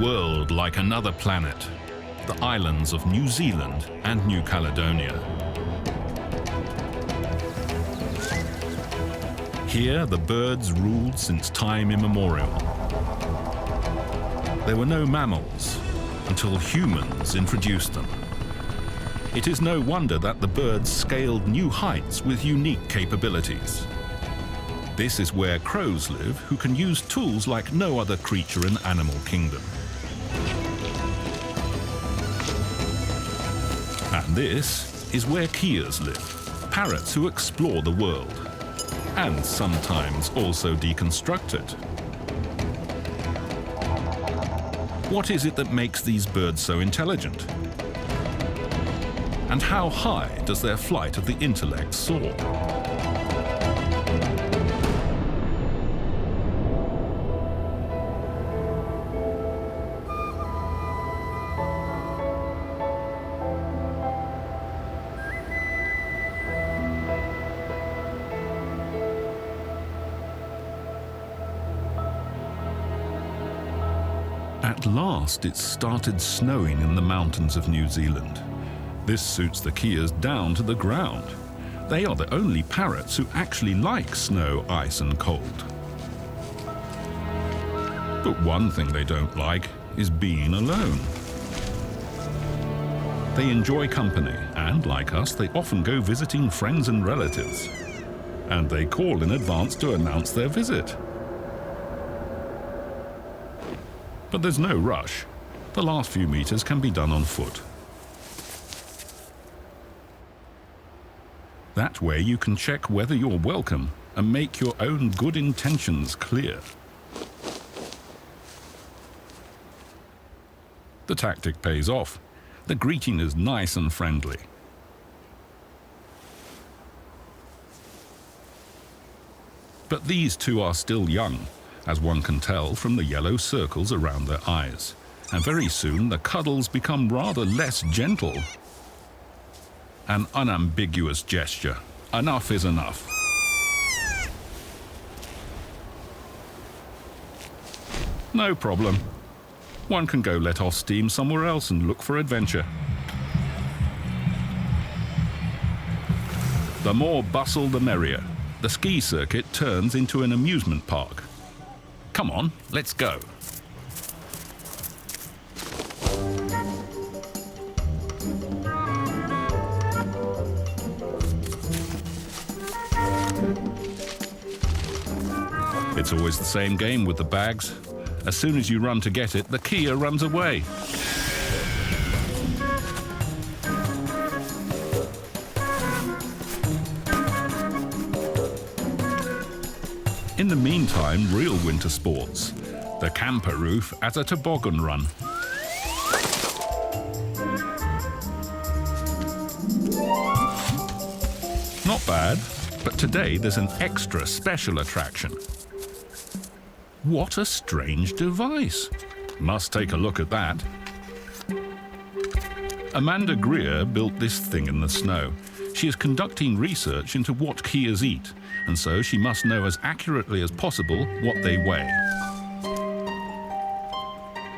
world like another planet, the islands of New Zealand and New Caledonia. Here, the birds ruled since time immemorial. There were no mammals until humans introduced them. It is no wonder that the birds scaled new heights with unique capabilities. This is where crows live, who can use tools like no other creature in the animal kingdom. And this is where Keas live, parrots who explore the world, and sometimes also deconstruct it. What is it that makes these birds so intelligent? And how high does their flight of the intellect soar? At last, it started snowing in the mountains of New Zealand. This suits the Keas down to the ground. They are the only parrots who actually like snow, ice and cold. But one thing they don't like is being alone. They enjoy company, and like us, they often go visiting friends and relatives. And they call in advance to announce their visit. But there's no rush. The last few meters can be done on foot. That way you can check whether you're welcome and make your own good intentions clear. The tactic pays off. The greeting is nice and friendly. But these two are still young, as one can tell from the yellow circles around their eyes. And very soon the cuddles become rather less gentle. An unambiguous gesture. Enough is enough. No problem. One can go let off steam somewhere else and look for adventure. The more bustle, the merrier. The ski circuit turns into an amusement park. Come on, let's go. It's always the same game with the bags. As soon as you run to get it, the Kea runs away. In the meantime, real winter sports. The camper roof as a toboggan run. Not bad, but today there's an extra special attraction. What a strange device. Must take a look at that. Amanda Greer built this thing in the snow. She is conducting research into what Keas eat, and so she must know as accurately as possible what they weigh.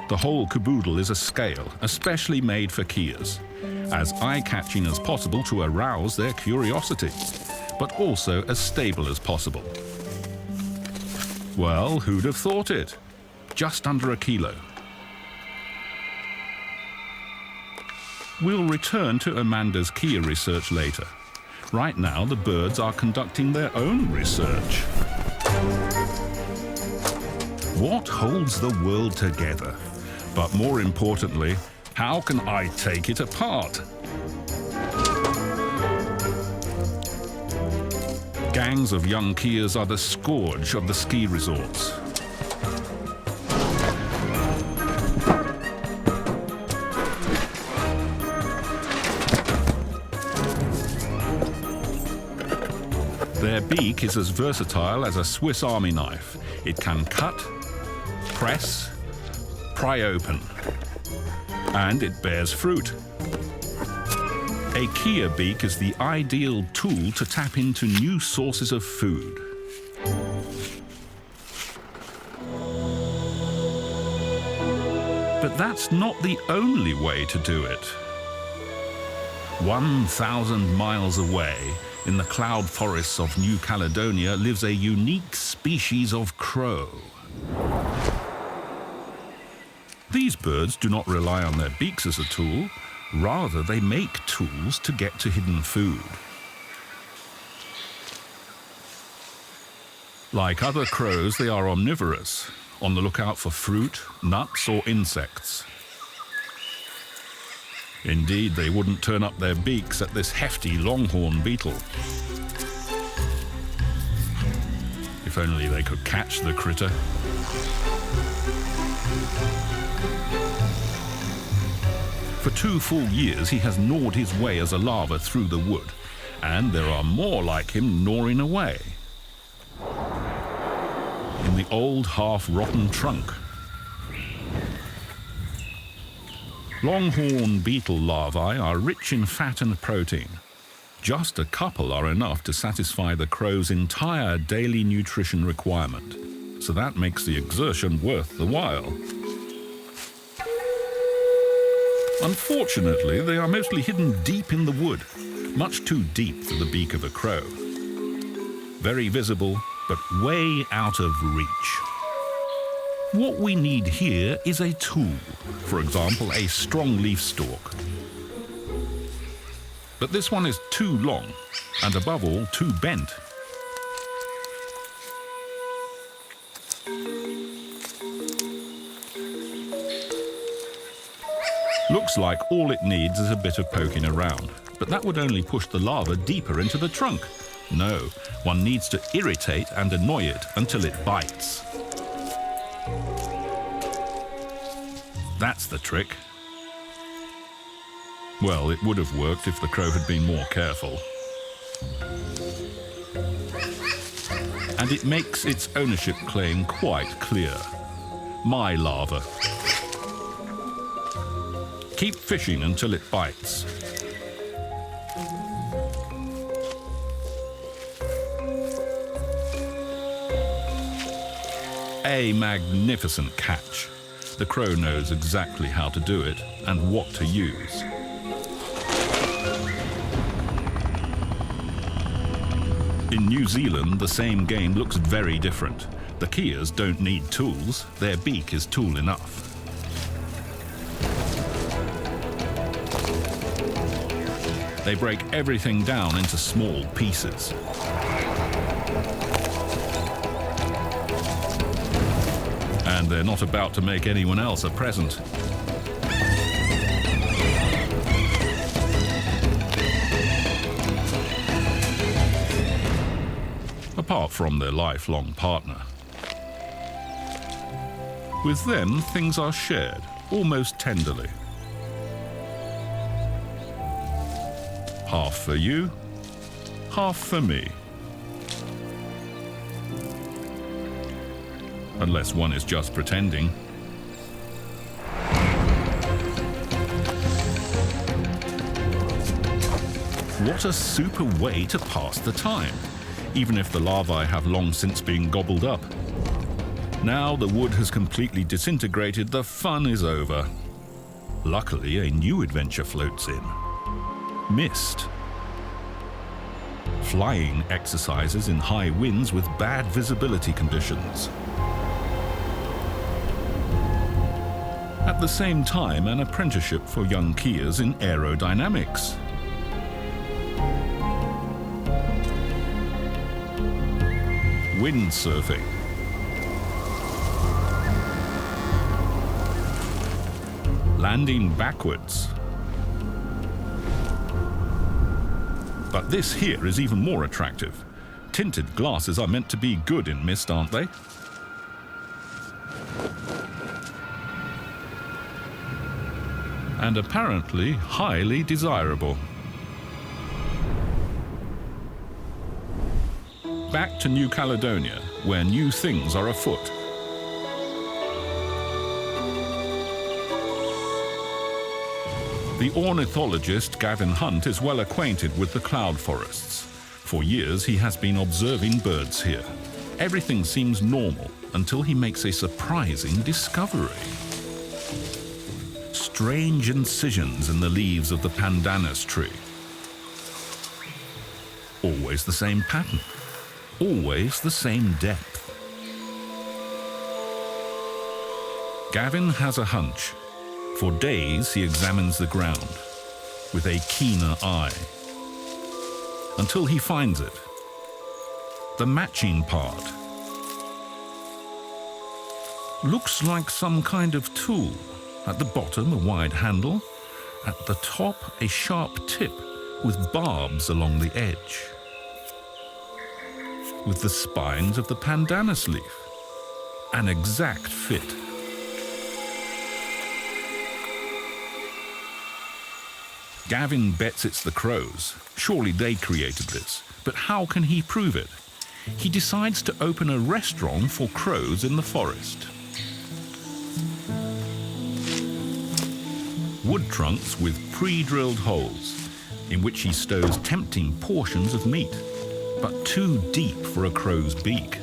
The whole caboodle is a scale, especially made for Keas, as eye-catching as possible to arouse their curiosity, but also as stable as possible. Well, who'd have thought it? Just under a kilo. We'll return to Amanda's Kea research later. Right now, the birds are conducting their own research. What holds the world together? But more importantly, how can I take it apart? Gangs of young Keas are the scourge of the ski resorts. Their beak is as versatile as a Swiss Army knife. It can cut, press, pry open, and it bears fruit. A Kea beak is the ideal tool to tap into new sources of food. But that's not the only way to do it. 1,000 miles away, in the cloud forests of New Caledonia, lives a unique species of crow. These birds do not rely on their beaks as a tool. Rather, they make tools to get to hidden food. Like other crows, they are omnivorous, on the lookout for fruit, nuts, or insects. Indeed, they wouldn't turn up their beaks at this hefty longhorn beetle. If only they could catch the critter. For 2 full years, he has gnawed his way as a larva through the wood, and there are more like him gnawing away in the old half-rotten trunk. Longhorn beetle larvae are rich in fat and protein. Just a couple are enough to satisfy the crow's entire daily nutrition requirement, so that makes the exertion worth the while. Unfortunately, they are mostly hidden deep in the wood, much too deep for the beak of a crow. Very visible, but way out of reach. What we need here is a tool, for example, a strong leaf stalk. But this one is too long, and above all, too bent. Looks like all it needs is a bit of poking around, but that would only push the larva deeper into the trunk. No, one needs to irritate and annoy it until it bites. That's the trick. Well, it would have worked if the crow had been more careful. And it makes its ownership claim quite clear. My larva. Keep fishing until it bites. A magnificent catch. The crow knows exactly how to do it and what to use. In New Zealand, the same game looks very different. The Keas don't need tools. Their beak is tool enough. They break everything down into small pieces. And they're not about to make anyone else a present. Apart from their lifelong partner. With them, things are shared, almost tenderly. Half for you, half for me. Unless one is just pretending. What a super way to pass the time, even if the larvae have long since been gobbled up. Now the wood has completely disintegrated, the fun is over. Luckily, a new adventure floats in. Mist. Flying exercises in high winds with bad visibility conditions. At the same time, an apprenticeship for young Keas in aerodynamics. Windsurfing. Landing backwards. But this here is even more attractive. Tinted glasses are meant to be good in mist, aren't they? And apparently highly desirable. Back to New Caledonia, where new things are afoot. The ornithologist Gavin Hunt is well acquainted with the cloud forests. For years he has been observing birds here. Everything seems normal until he makes a surprising discovery. strange incisions in the leaves of the pandanus tree. Always the same pattern, always the same depth. Gavin has a hunch. For days he examines the ground with a keener eye, until he finds it. The matching part. Looks like some kind of tool. At the bottom, a wide handle. At the top, a sharp tip with barbs along the edge. With the spines of the pandanus leaf. An exact fit. Gavin bets it's the crows. Surely they created this. But how can he prove it? He decides to open a restaurant for crows in the forest. Wood trunks with pre-drilled holes, in which he stows tempting portions of meat, but too deep for a crow's beak.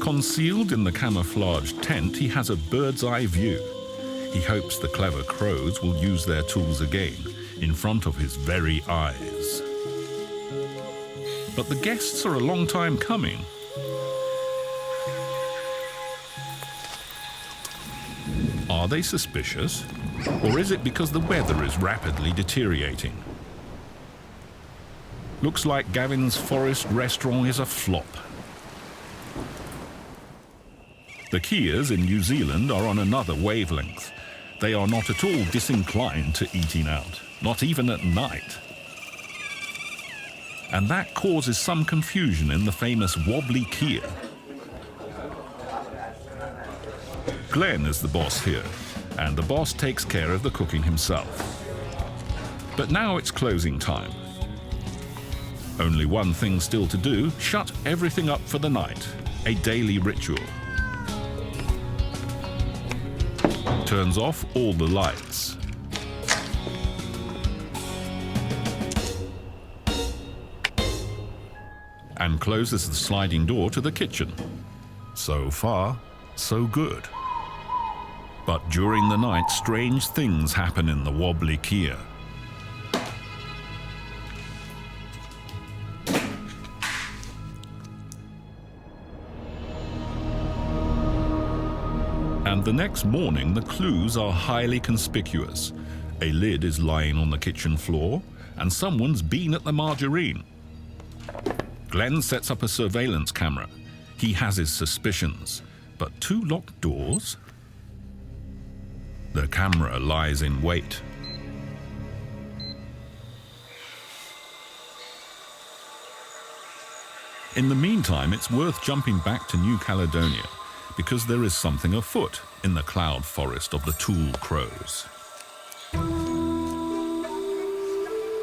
Concealed in the camouflaged tent, he has a bird's-eye view. He hopes the clever crows will use their tools again, in front of his very eyes. But the guests are a long time coming. Are they suspicious? Or is it because the weather is rapidly deteriorating? Looks like Gavin's forest restaurant is a flop. The Keas in New Zealand are on another wavelength. They are not at all disinclined to eating out, not even at night. And that causes some confusion in the famous wobbly Keas. Glenn is the boss here, and the boss takes care of the cooking himself. But now it's closing time. Only one thing still to do, shut everything up for the night, a daily ritual. Turns off all the lights. And closes the sliding door to the kitchen. So far, so good. But during the night, strange things happen in the wobbly Keas. And the next morning, the clues are highly conspicuous. A lid is lying on the kitchen floor, and someone's been at the margarine. Glenn sets up a surveillance camera. He has his suspicions, but 2 locked doors? The camera lies in wait. In the meantime, it's worth jumping back to New Caledonia, because there is something afoot in the cloud forest of the Tool Crows.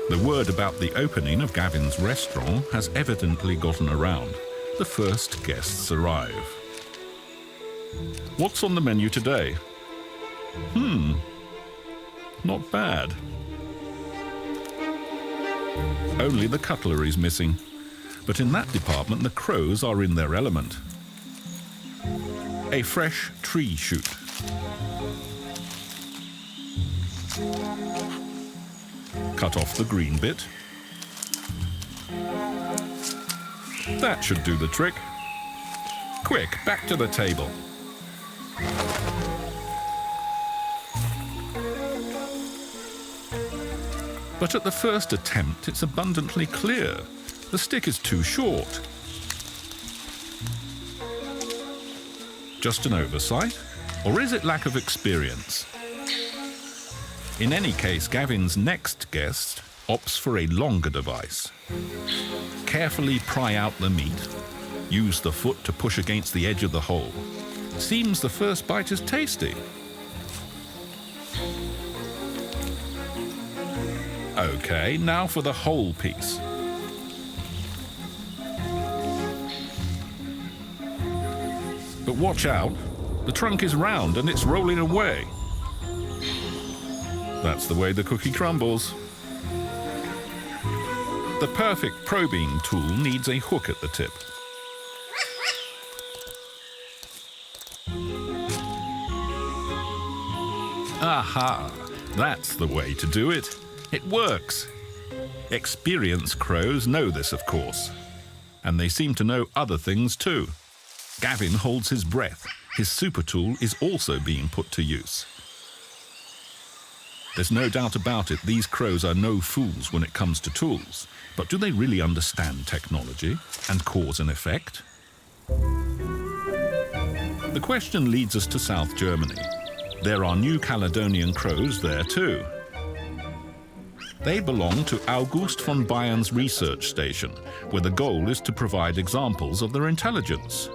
The word about the opening of Gavin's restaurant has evidently gotten around. The first guests arrive. What's on the menu today? Not bad. Only the cutlery's missing. But in that department, the crows are in their element. A fresh tree shoot. Cut off the green bit. That should do the trick. Quick, back to the table. But at the first attempt, it's abundantly clear. The stick is too short. Just an oversight? Or is it lack of experience? In any case, Gavin's next guest opts for a longer device. Carefully pry out the meat. Use the foot to push against the edge of the hole. Seems the first bite is tasty. Okay, now for the whole piece. But watch out, the trunk is round and it's rolling away. That's the way the cookie crumbles. The perfect probing tool needs a hook at the tip. Aha! That's the way to do it. It works. Experienced crows know this, of course. And they seem to know other things too. Gavin holds his breath. His super tool is also being put to use. There's no doubt about it, these crows are no fools when it comes to tools. But do they really understand technology and cause and effect? The question leads us to South Germany. There are new Caledonian crows there too. They belong to August von Bayern's research station, where the goal is to provide examples of their intelligence.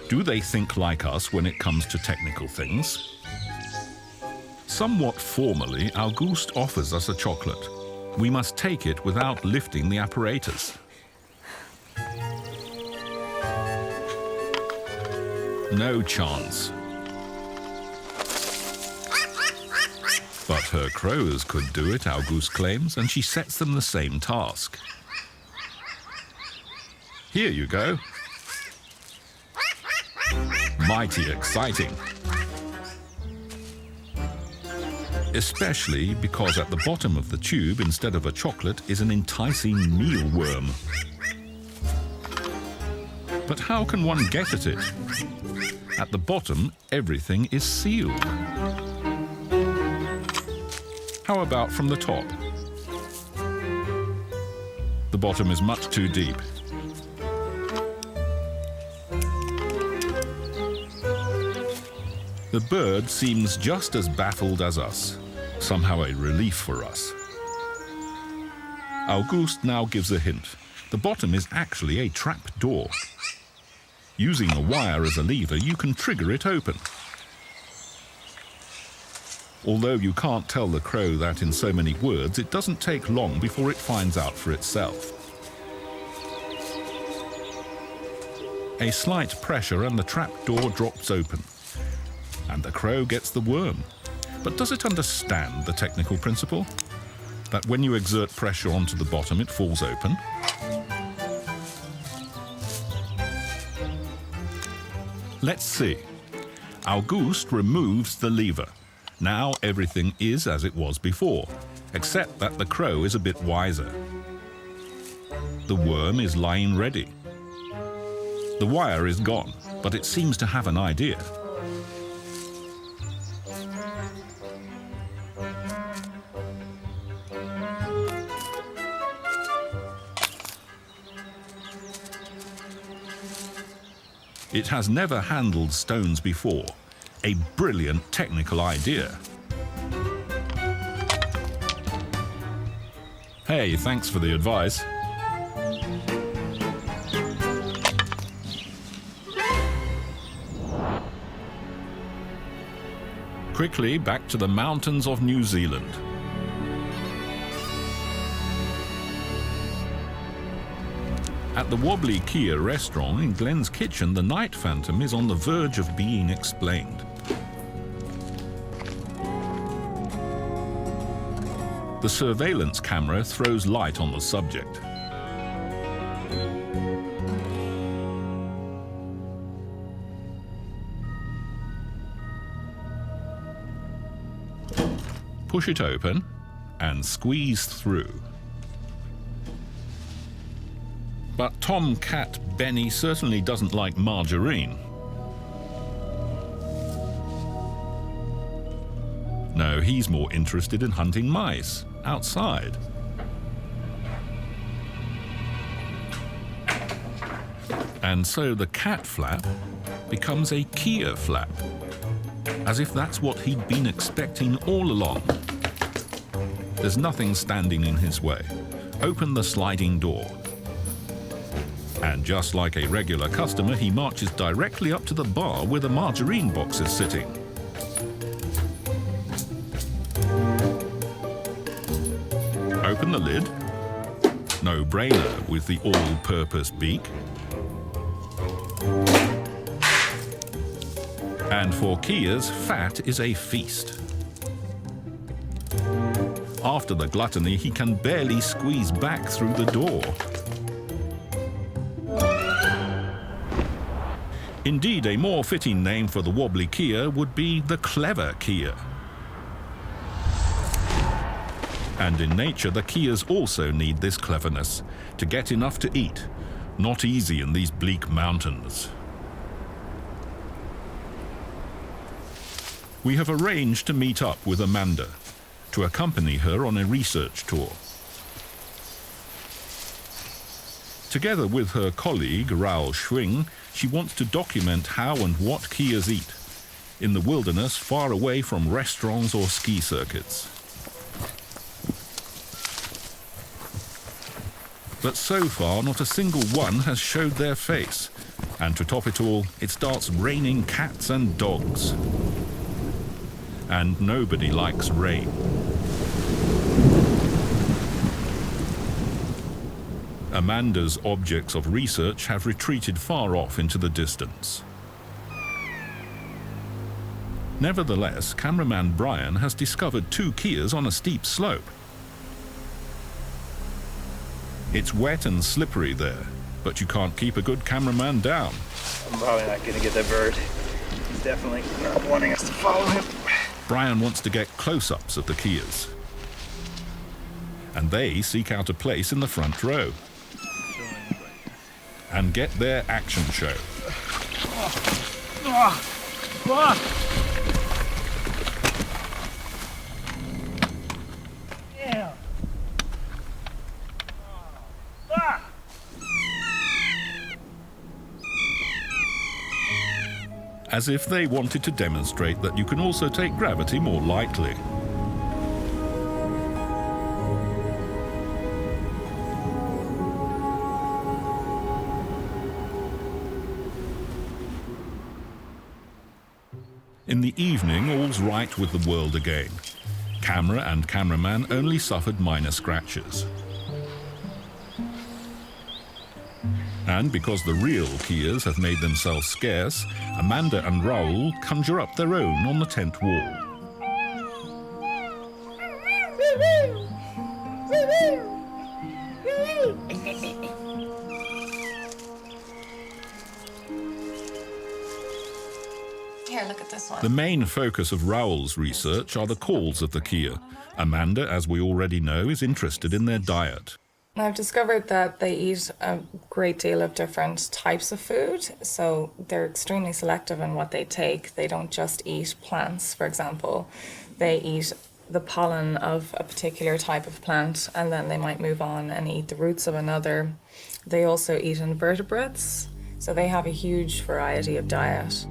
Do they think like us when it comes to technical things? Somewhat formally, August offers us a chocolate. We must take it without lifting the apparatus. No chance. But her crows could do it, August claims, and she sets them the same task. Here you go. Mighty exciting. Especially because at the bottom of the tube, instead of a chocolate, is an enticing mealworm. But how can one get at it? At the bottom, everything is sealed. How about from the top? The bottom is much too deep. The bird seems just as baffled as us, somehow a relief for us. August now gives a hint. The bottom is actually a trap door. Using a wire as a lever, you can trigger it open. Although you can't tell the crow that in so many words, it doesn't take long before it finds out for itself. A slight pressure and the trap door drops open. And the crow gets the worm. But does it understand the technical principle? That when you exert pressure onto the bottom, it falls open? Let's see. August removes the lever. Now everything is as it was before, except that the crow is a bit wiser. The worm is lying ready. The wire is gone, but it seems to have an idea. It has never handled stones before. A brilliant technical idea. Hey, thanks for the advice. Quickly back to the mountains of New Zealand. At the wobbly Keas restaurant in Glen's Kitchen, the night phantom is on the verge of being explained. The surveillance camera throws light on the subject. Push it open and squeeze through. But Tomcat Benny certainly doesn't like margarine. No, he's more interested in hunting mice outside. And so the cat flap becomes a Keas flap, as if that's what he'd been expecting all along. There's nothing standing in his way. Open the sliding door. And just like a regular customer, he marches directly up to the bar where the margarine box is sitting. Open the lid. No brainer with the all-purpose beak. And for Keas, fat is a feast. After the gluttony, he can barely squeeze back through the door. Indeed, a more fitting name for the wobbly Kea would be the clever Kea. And in nature, the Keas also need this cleverness to get enough to eat. Not easy in these bleak mountains. We have arranged to meet up with Amanda, to accompany her on a research tour. Together with her colleague, Raul Schwing, she wants to document how and what Keas eat in the wilderness far away from restaurants or ski circuits. But so far, not a single one has showed their face. And to top it all, it starts raining cats and dogs. And nobody likes rain. Amanda's objects of research have retreated far off into the distance. Nevertheless, cameraman Brian has discovered 2 Keas on a steep slope. It's wet and slippery there, but you can't keep a good cameraman down. I'm probably not going to get that bird. He's definitely not wanting us to follow him. Brian wants to get close-ups of the Keas. And they seek out a place in the front row. And get their action show. As if they wanted to demonstrate that you can also take gravity more lightly. In the evening, all's right with the world again. Camera and cameraman only suffered minor scratches. And because the real Keas have made themselves scarce, Amanda and Raul conjure up their own on the tent wall. Here, look at this one. The main focus of Raul's research are the calls of the Kea. Amanda, as we already know, is interested in their diet. I've discovered that they eat a great deal of different types of food, so they're extremely selective in what they take. They don't just eat plants, for example. They eat the pollen of a particular type of plant, and then they might move on and eat the roots of another. They also eat invertebrates, so they have a huge variety of diet.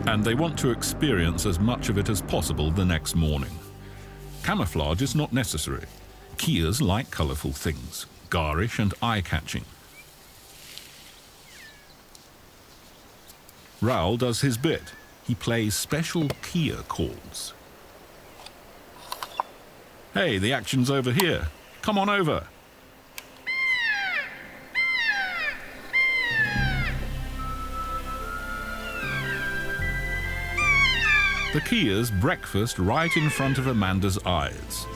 And they want to experience as much of it as possible the next morning. Camouflage is not necessary. Keas like colourful things, garish and eye-catching. Raul does his bit. He plays special Kea calls. Hey, the action's over here. Come on over. The Keas breakfast right in front of Amanda's eyes.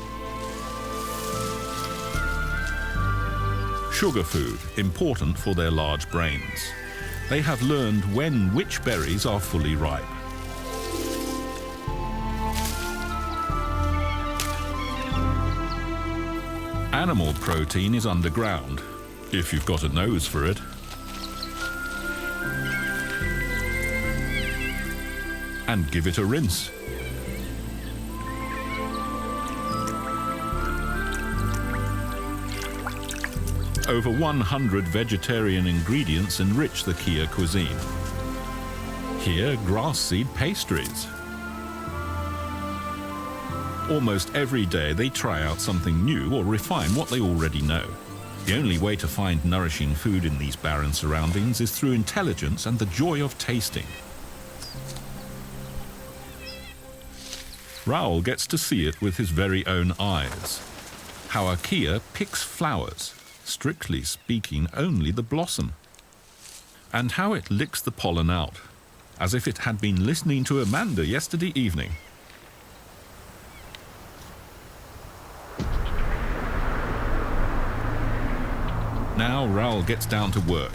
Sugar food, important for their large brains. They have learned when which berries are fully ripe. Animal protein is underground, if you've got a nose for it. And give it a rinse. Over 100 vegetarian ingredients enrich the Kea cuisine. Here, grass seed pastries. Almost every day they try out something new or refine what they already know. The only way to find nourishing food in these barren surroundings is through intelligence and the joy of tasting. Raul gets to see it with his very own eyes. How a Kea picks flowers, strictly speaking only the blossom. And how it licks the pollen out, as if it had been listening to Amanda yesterday evening. Now Raul gets down to work.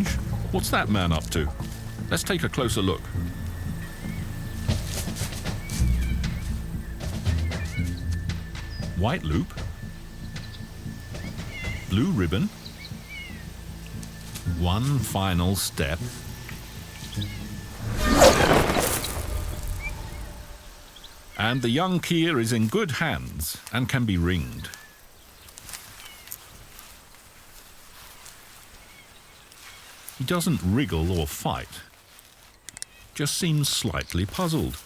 strange. What's that man up to? Let's take a closer look. White loop. Blue ribbon. One final step. And the young Keas is in good hands and can be ringed. He doesn't wriggle or fight, just seems slightly puzzled.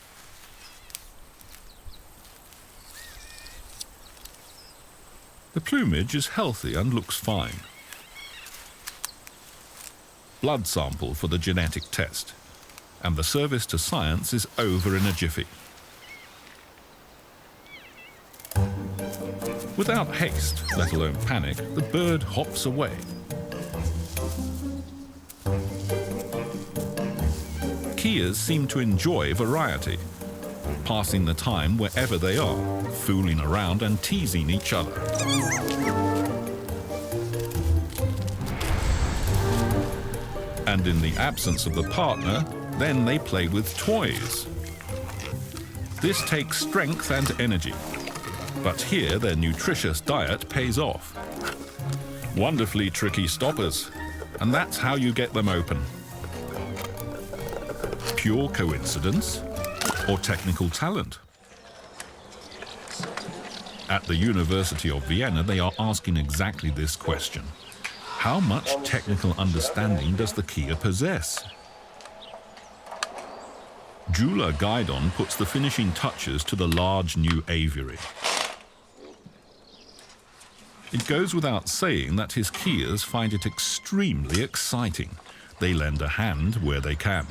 The plumage is healthy and looks fine. Blood sample for the genetic test, and the service to science is over in a jiffy. Without haste, let alone panic, the bird hops away. Keas seem to enjoy variety, passing the time wherever they are, fooling around and teasing each other. And in the absence of the partner, then they play with toys. This takes strength and energy, but here their nutritious diet pays off. Wonderfully tricky stoppers, and that's how you get them open. Pure coincidence or technical talent? At the University of Vienna, they are asking exactly this question. How much technical understanding does the Keas possess? Jeweler Guidon puts the finishing touches to the large new aviary. It goes without saying that his Keas find it extremely exciting. They lend a hand where they can.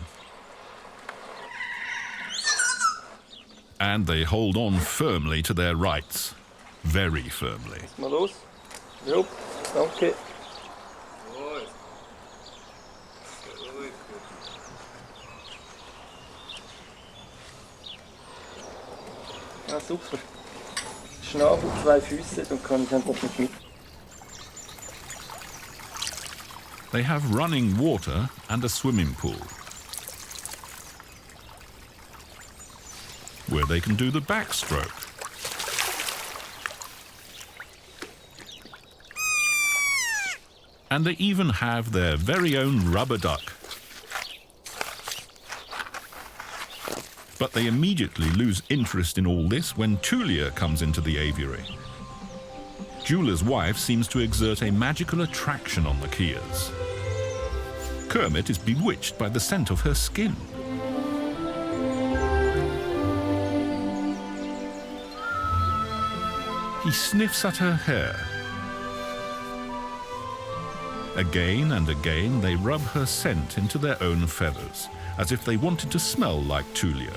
And they hold on firmly to their rights. Very firmly. Mal los. Jupp, danke. Ja, super. Schnabel, 2 Füße, dann kann ich einfach nicht mit. They have running water and a swimming pool, where they can do the backstroke. And they even have their very own rubber duck. But they immediately lose interest in all this when Tulia comes into the aviary. Jeweler's wife seems to exert a magical attraction on the Keas. Kermit is bewitched by the scent of her skin. He sniffs at her hair. Again and again they rub her scent into their own feathers, as if they wanted to smell like Tulia.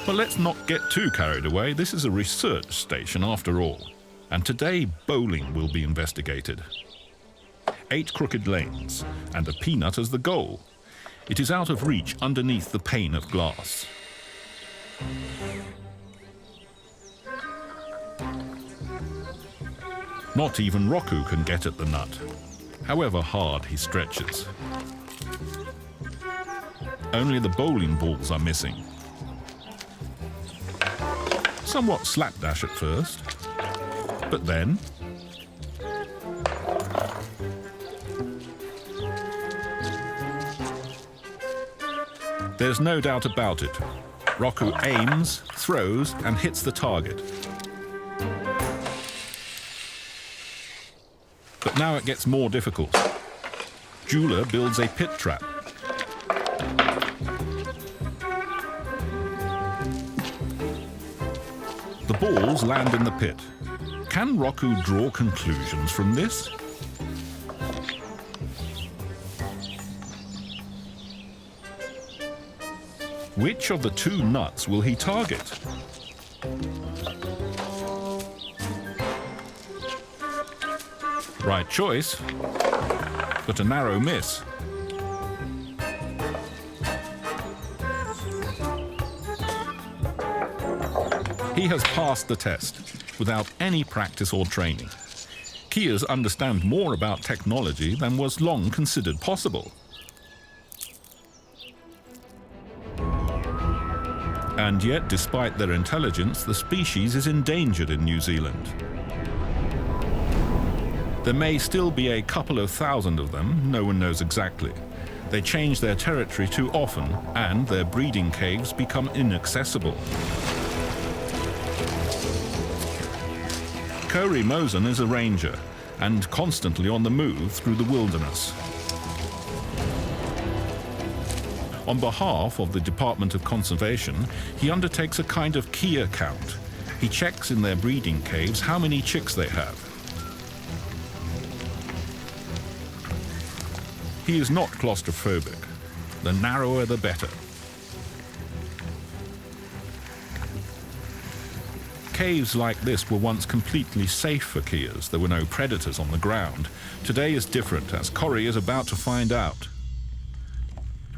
But let's not get too carried away. This is a research station after all. And today bowling will be investigated. 8 crooked lanes, and a peanut as the goal. It is out of reach underneath the pane of glass. Not even Roku can get at the nut, however hard he stretches. Only the bowling balls are missing. Somewhat slapdash at first, but then there's no doubt about it. Roku aims, throws, and hits the target. But now it gets more difficult. Jeweler builds a pit trap. The balls land in the pit. Can Roku draw conclusions from this? Which of the 2 nuts will he target? Right choice, but a narrow miss. He has passed the test without any practice or training. Keas understand more about technology than was long considered possible. And yet, despite their intelligence, the species is endangered in New Zealand. There may still be a couple of thousand of them, no one knows exactly. They change their territory too often, and their breeding caves become inaccessible. Kory Mosen is a ranger, and constantly on the move through the wilderness. On behalf of the Department of Conservation, he undertakes a kind of Kea count. He checks in their breeding caves how many chicks they have. He is not claustrophobic. The narrower, the better. Caves like this were once completely safe for Keas. There were no predators on the ground. Today is different, as Kory is about to find out.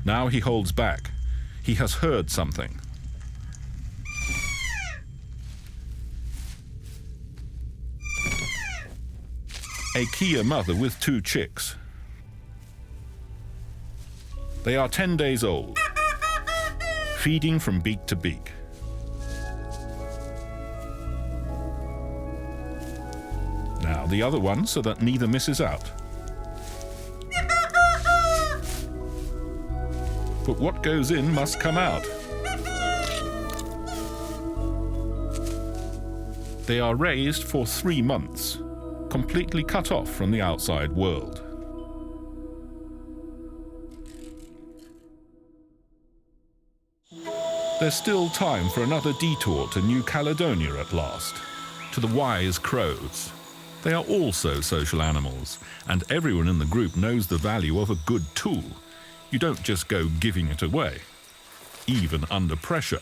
Now he holds back. He has heard something. A Kea mother with 2 chicks. They are 10 days old, feeding from beak to beak. Now the other one, so that neither misses out. But what goes in must come out. They are raised for 3 months, completely cut off from the outside world. There's still time for another detour to New Caledonia at last, to the wise crows. They are also social animals, and everyone in the group knows the value of a good tool. You don't just go giving it away, even under pressure.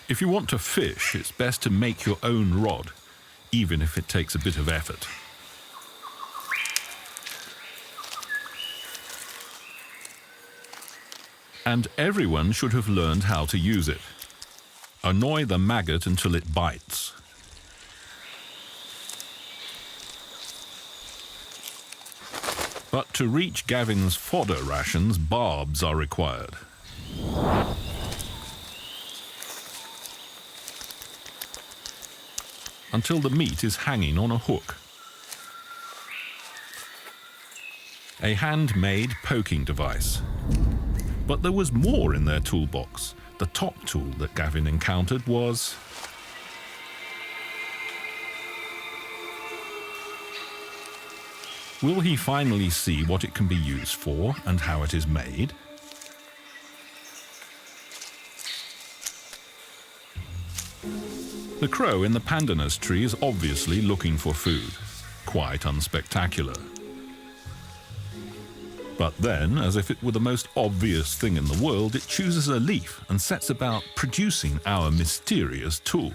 If you want to fish, it's best to make your own rod, even if it takes a bit of effort. And everyone should have learned how to use it. Annoy the maggot until it bites. But to reach Gavin's fodder rations, barbs are required. Until the meat is hanging on a hook. A handmade poking device. But there was more in their toolbox. The top tool that Gavin encountered was... Will he finally see what it can be used for and how it is made? The crow in the pandanus tree is obviously looking for food. Quite unspectacular. But then, as if it were the most obvious thing in the world, it chooses a leaf and sets about producing our mysterious tool.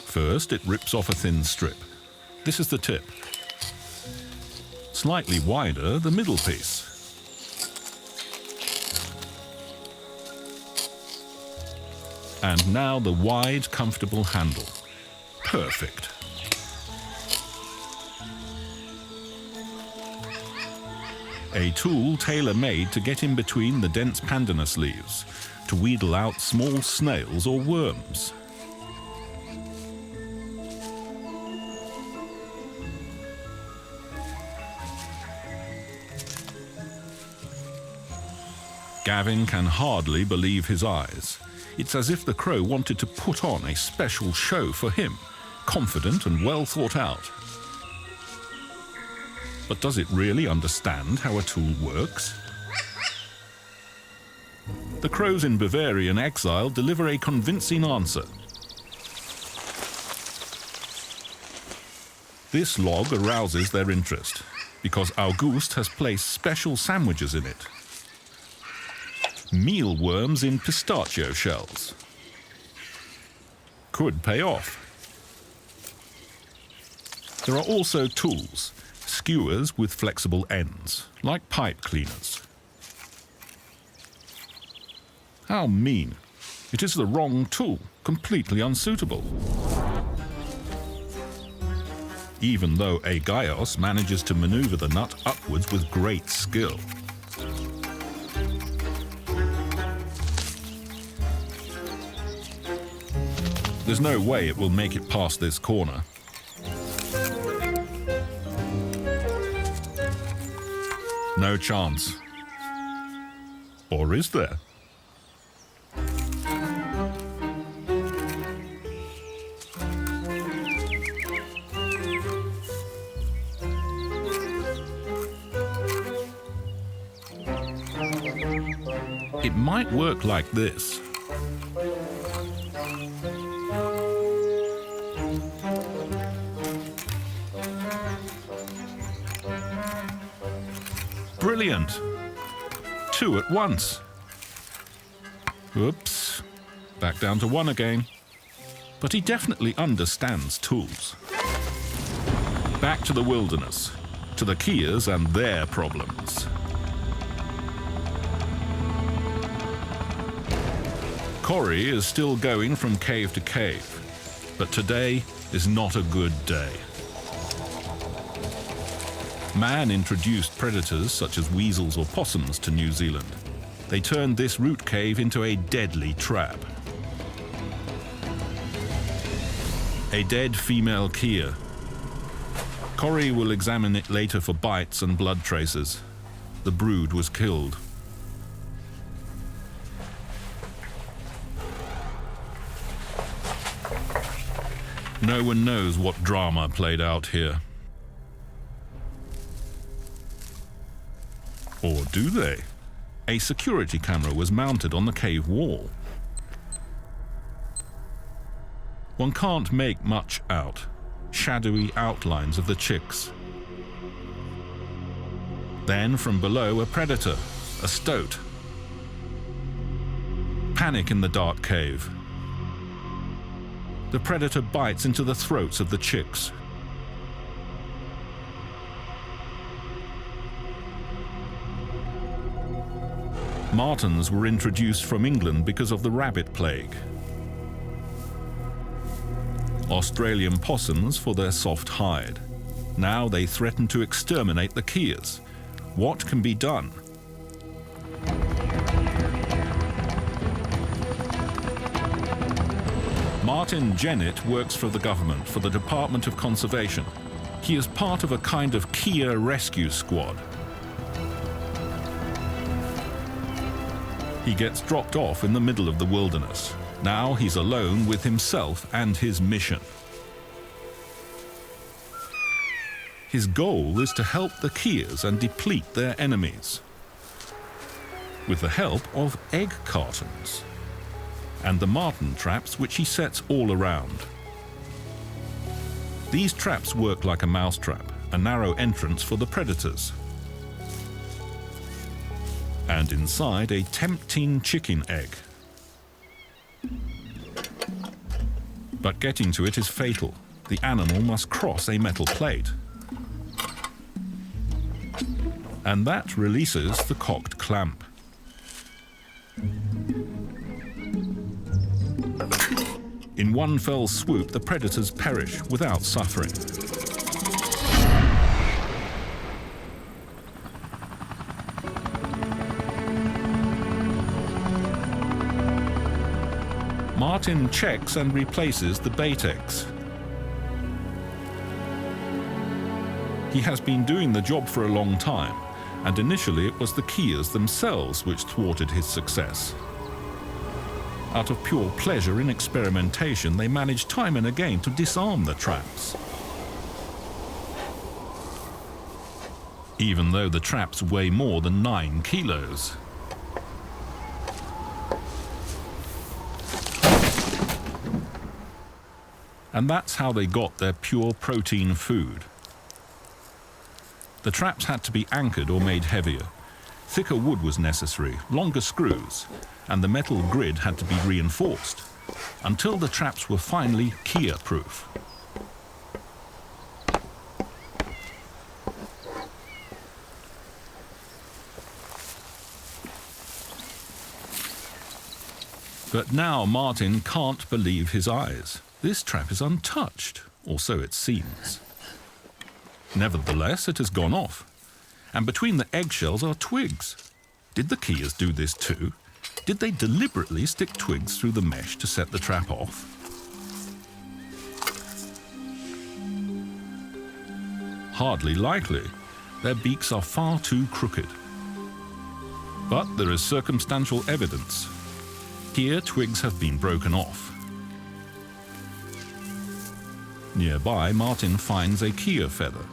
First, it rips off a thin strip. This is the tip. Slightly wider, the middle piece. And now the wide, comfortable handle. Perfect. A tool tailor-made to get in between the dense pandanus leaves, to wheedle out small snails or worms. Gavin can hardly believe his eyes. It's as if the crow wanted to put on a special show for him, confident and well thought out. But does it really understand how a tool works? The crows in Bavarian exile deliver a convincing answer. This log arouses their interest, because August has placed special sandwiches in it. Mealworms in pistachio shells. Could pay off. There are also tools. skewers with flexible ends, like pipe cleaners. How mean! It is the wrong tool, completely unsuitable. Even though Agaios manages to maneuver the nut upwards with great skill. There's no way it will make it past this corner. No chance. Or is there? It might work like this. Brilliant! 2 at once. Oops. Back down to 1 again. But he definitely understands tools. Back to the wilderness, to the Keas and their problems. Corrie is still going from cave to cave, but today is not a good day. Man introduced predators such as weasels or possums to New Zealand. They turned this root cave into a deadly trap. A dead female Kea. Corrie will examine it later for bites and blood traces. The brood was killed. No one knows what drama played out here. Or do they? A security camera was mounted on the cave wall. One can't make much out. Shadowy outlines of the chicks. Then from below a predator, a stoat. Panic in the dark cave. The predator bites into the throats of the chicks. Martens were introduced from England because of the rabbit plague. Australian possums for their soft hide. Now they threaten to exterminate the Keas. What can be done? Martin Jennett works for the government, for the Department of Conservation. He is part of a kind of Kea rescue squad. He gets dropped off in the middle of the wilderness. Now he's alone with himself and his mission. His goal is to help the Keas and deplete their enemies. With the help of egg cartons and the marten traps which he sets all around. These traps work like a mousetrap, a narrow entrance for the predators. And inside a tempting chicken egg. But getting to it is fatal. The animal must cross a metal plate. And that releases the cocked clamp. In one fell swoop, the predators perish without suffering. Martin checks and replaces the bait eggs. He has been doing the job for a long time, and initially it was the Keas themselves which thwarted his success. Out of pure pleasure in experimentation, they managed time and again to disarm the traps. Even though the traps weigh more than 9 kilos. And that's how they got their pure protein food. The traps had to be anchored or made heavier. Thicker wood was necessary, longer screws, and the metal grid had to be reinforced, until the traps were finally Kea-proof. But now Martin can't believe his eyes. This trap is untouched, or so it seems. Nevertheless, it has gone off. And between the eggshells are twigs. Did the Keas do this too? Did they deliberately stick twigs through the mesh to set the trap off? Hardly likely. Their beaks are far too crooked. But there is circumstantial evidence. Here, twigs have been broken off. Nearby, Martin finds a Kea feather.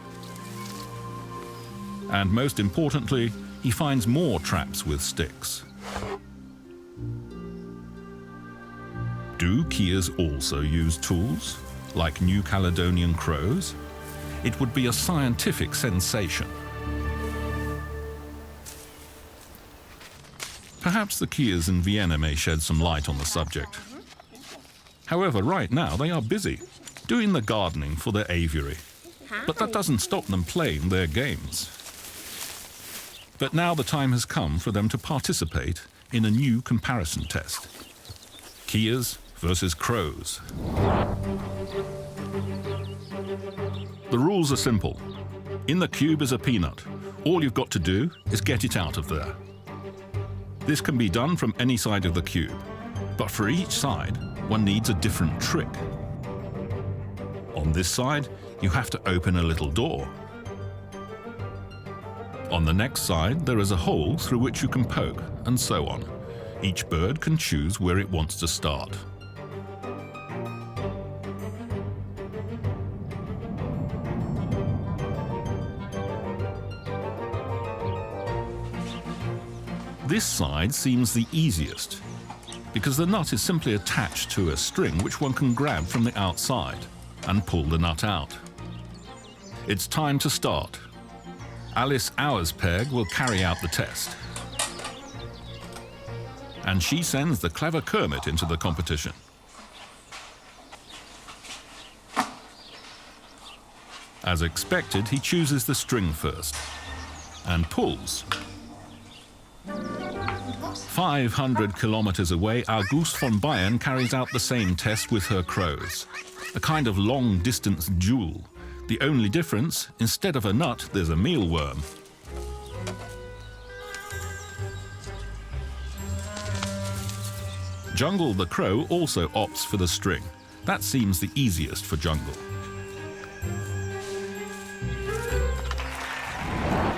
And most importantly, he finds more traps with sticks. Do Keas also use tools, like New Caledonian Crows? It would be a scientific sensation. Perhaps the Keas in Vienna may shed some light on the subject. However, right now they are busy, doing the gardening for their aviary. But that doesn't stop them playing their games. But now the time has come for them to participate in a new comparison test. Keas versus crows. The rules are simple. In the cube is a peanut. All you've got to do is get it out of there. This can be done from any side of the cube, but for each side, one needs a different trick. On this side, you have to open a little door. On the next side, there is a hole through which you can poke, and so on. Each bird can choose where it wants to start. This side seems the easiest, because the nut is simply attached to a string which one can grab from the outside and pull the nut out. It's time to start. Alice Auerspeg will carry out the test. And she sends the clever Kermit into the competition. As expected, he chooses the string first and pulls. 500 kilometers away, Auguste von Bayern carries out the same test with her crows. A kind of long-distance duel. The only difference, instead of a nut, there's a mealworm. Jungle the crow also opts for the string. That seems the easiest for Jungle.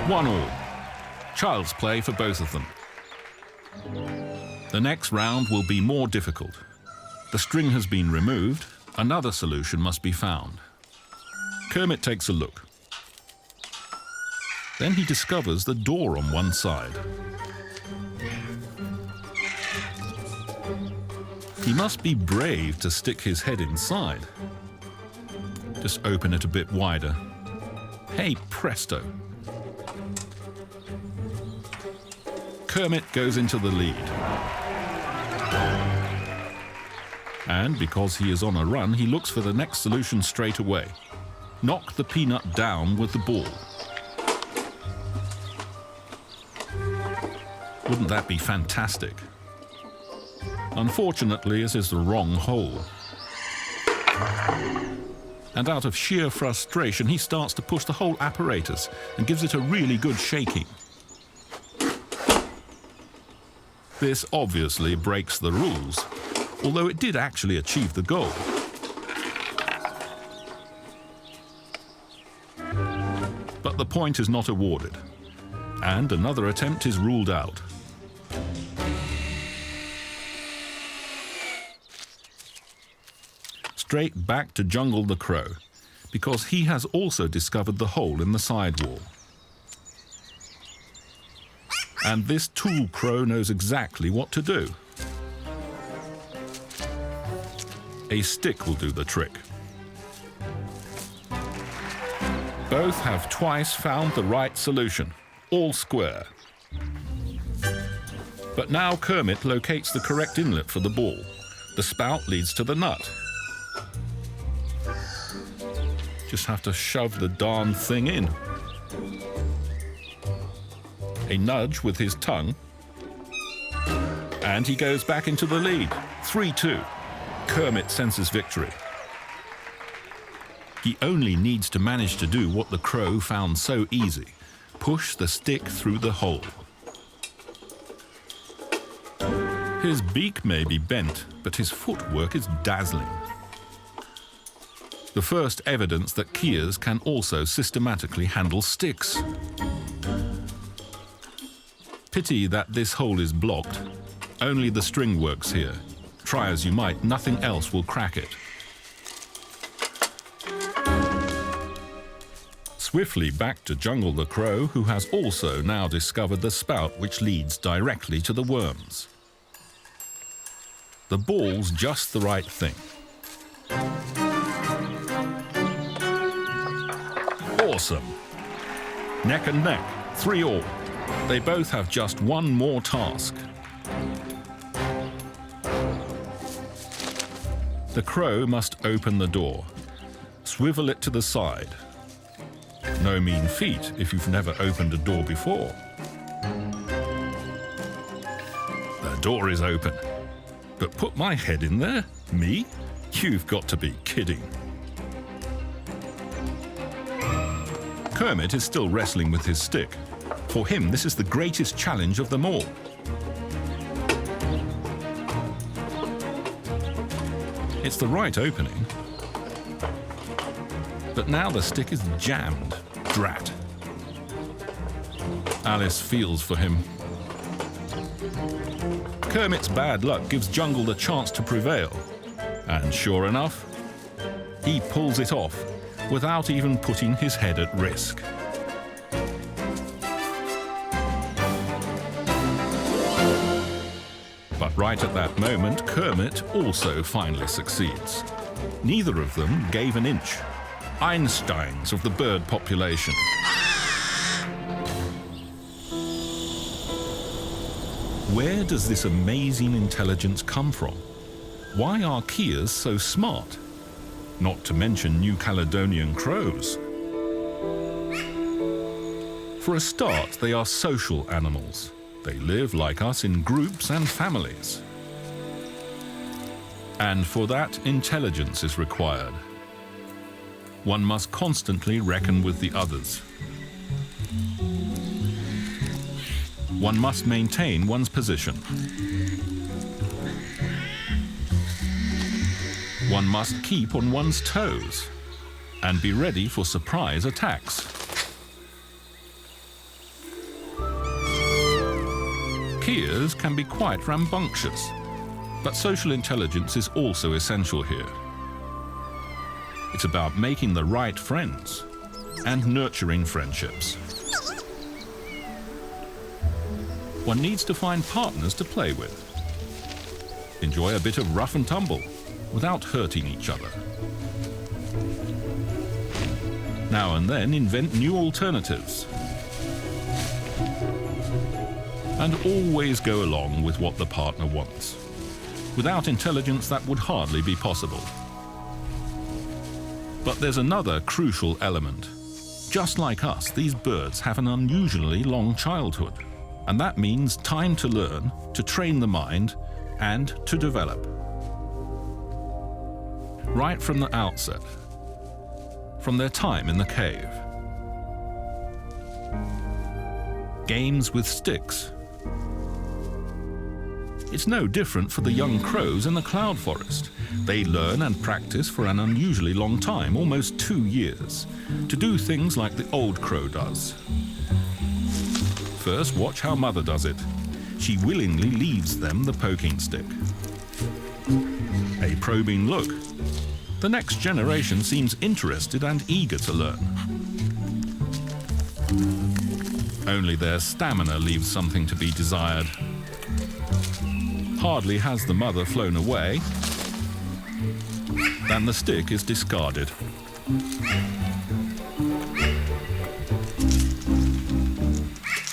1-1. Child's play for both of them. The next round will be more difficult. The string has been removed. Another solution must be found. Kermit takes a look. Then he discovers the door on one side. He must be brave to stick his head inside. Just open it a bit wider. Hey, presto! Kermit goes into the lead. And because he is on a run, he looks for the next solution straight away. Knock the peanut down with the ball. Wouldn't that be fantastic? Unfortunately, it is the wrong hole. And out of sheer frustration, he starts to push the whole apparatus and gives it a really good shaking. This obviously breaks the rules, although it did actually achieve the goal. But the point is not awarded, and another attempt is ruled out. Straight back to Jungle the Crow, because he has also discovered the hole in the sidewall. And this tool crow knows exactly what to do. A stick will do the trick. Both have twice found the right solution, all square. But now Kermit locates the correct inlet for the ball. The spout leads to the nut. Just have to shove the darn thing in. A nudge with his tongue. And he goes back into the lead, 3-2. Kermit senses victory. He only needs to manage to do what the crow found so easy, push the stick through the hole. His beak may be bent, but his footwork is dazzling. The first evidence that Keas can also systematically handle sticks. Pity that this hole is blocked. Only the string works here. Try as you might, nothing else will crack it. Swiftly back to Jungle the Crow, who has also now discovered the spout which leads directly to the worms. The ball's just the right thing. Awesome. Neck and neck, 3-all. They both have just one more task. The crow must open the door, swivel it to the side. No mean feat if you've never opened a door before. The door is open. But put my head in there? Me? You've got to be kidding. Kermit is still wrestling with his stick. For him, this is the greatest challenge of them all. It's the right opening. But now the stick is jammed. Drat. Alice feels for him. Kermit's bad luck gives Jungle the chance to prevail. And sure enough, he pulls it off without even putting his head at risk. But right at that moment, Kermit also finally succeeds. Neither of them gave an inch. Einsteins of the bird population. Where does this amazing intelligence come from? Why are Keas so smart? Not to mention New Caledonian Crows. For a start, they are social animals. They live like us in groups and families. And for that, intelligence is required. One must constantly reckon with the others. One must maintain one's position. One must keep on one's toes and be ready for surprise attacks. Keas can be quite rambunctious, but social intelligence is also essential here. It's about making the right friends and nurturing friendships. One needs to find partners to play with. Enjoy a bit of rough and tumble without hurting each other. Now and then invent new alternatives. And always go along with what the partner wants. Without intelligence, that would hardly be possible. But there's another crucial element. Just like us, these birds have an unusually long childhood. And that means time to learn, to train the mind, and to develop. Right from the outset, from their time in the cave. Games with sticks. It's no different for the young crows in the cloud forest. They learn and practice for an unusually long time, almost 2 years, to do things like the old crow does. First, watch how Mother does it. She willingly leaves them the poking stick. A probing look. The next generation seems interested and eager to learn. Only their stamina leaves something to be desired. Hardly has the mother flown away than the stick is discarded.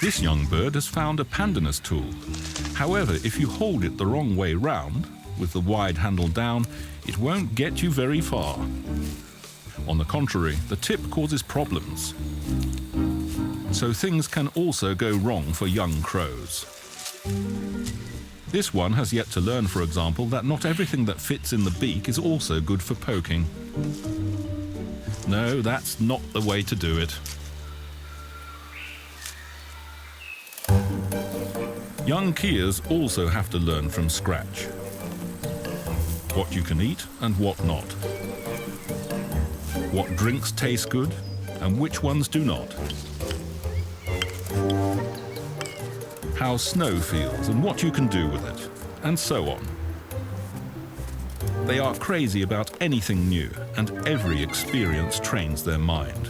This young bird has found a pandanus tool. However, if you hold it the wrong way round, with the wide handle down, it won't get you very far. On the contrary, the tip causes problems. So things can also go wrong for young crows. This one has yet to learn, for example, that not everything that fits in the beak is also good for poking. No, that's not the way to do it. Young Keas also have to learn from scratch what you can eat and what not, what drinks taste good and which ones do not, how snow feels and what you can do with it, and so on. They are crazy about anything new, and every experience trains their mind.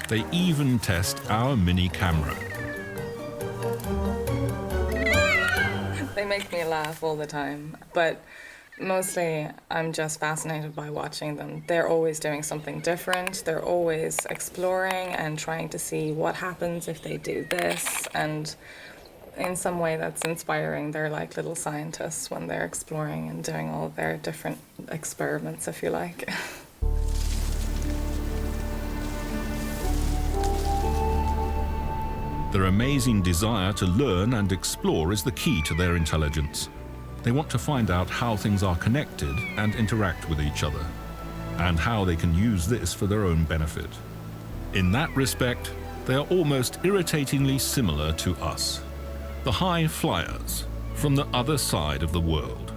They even test our mini camera. They make me laugh all the time, but mostly I'm just fascinated by watching them. They're always doing something different. They're always exploring and trying to see what happens if they do this, and in some way that's inspiring. They're like little scientists when they're exploring and doing all their different experiments, if you like. Their amazing desire to learn and explore is the key to their intelligence. They want to find out how things are connected and interact with each other, and how they can use this for their own benefit. In that respect, they are almost irritatingly similar to us, the high flyers from the other side of the world.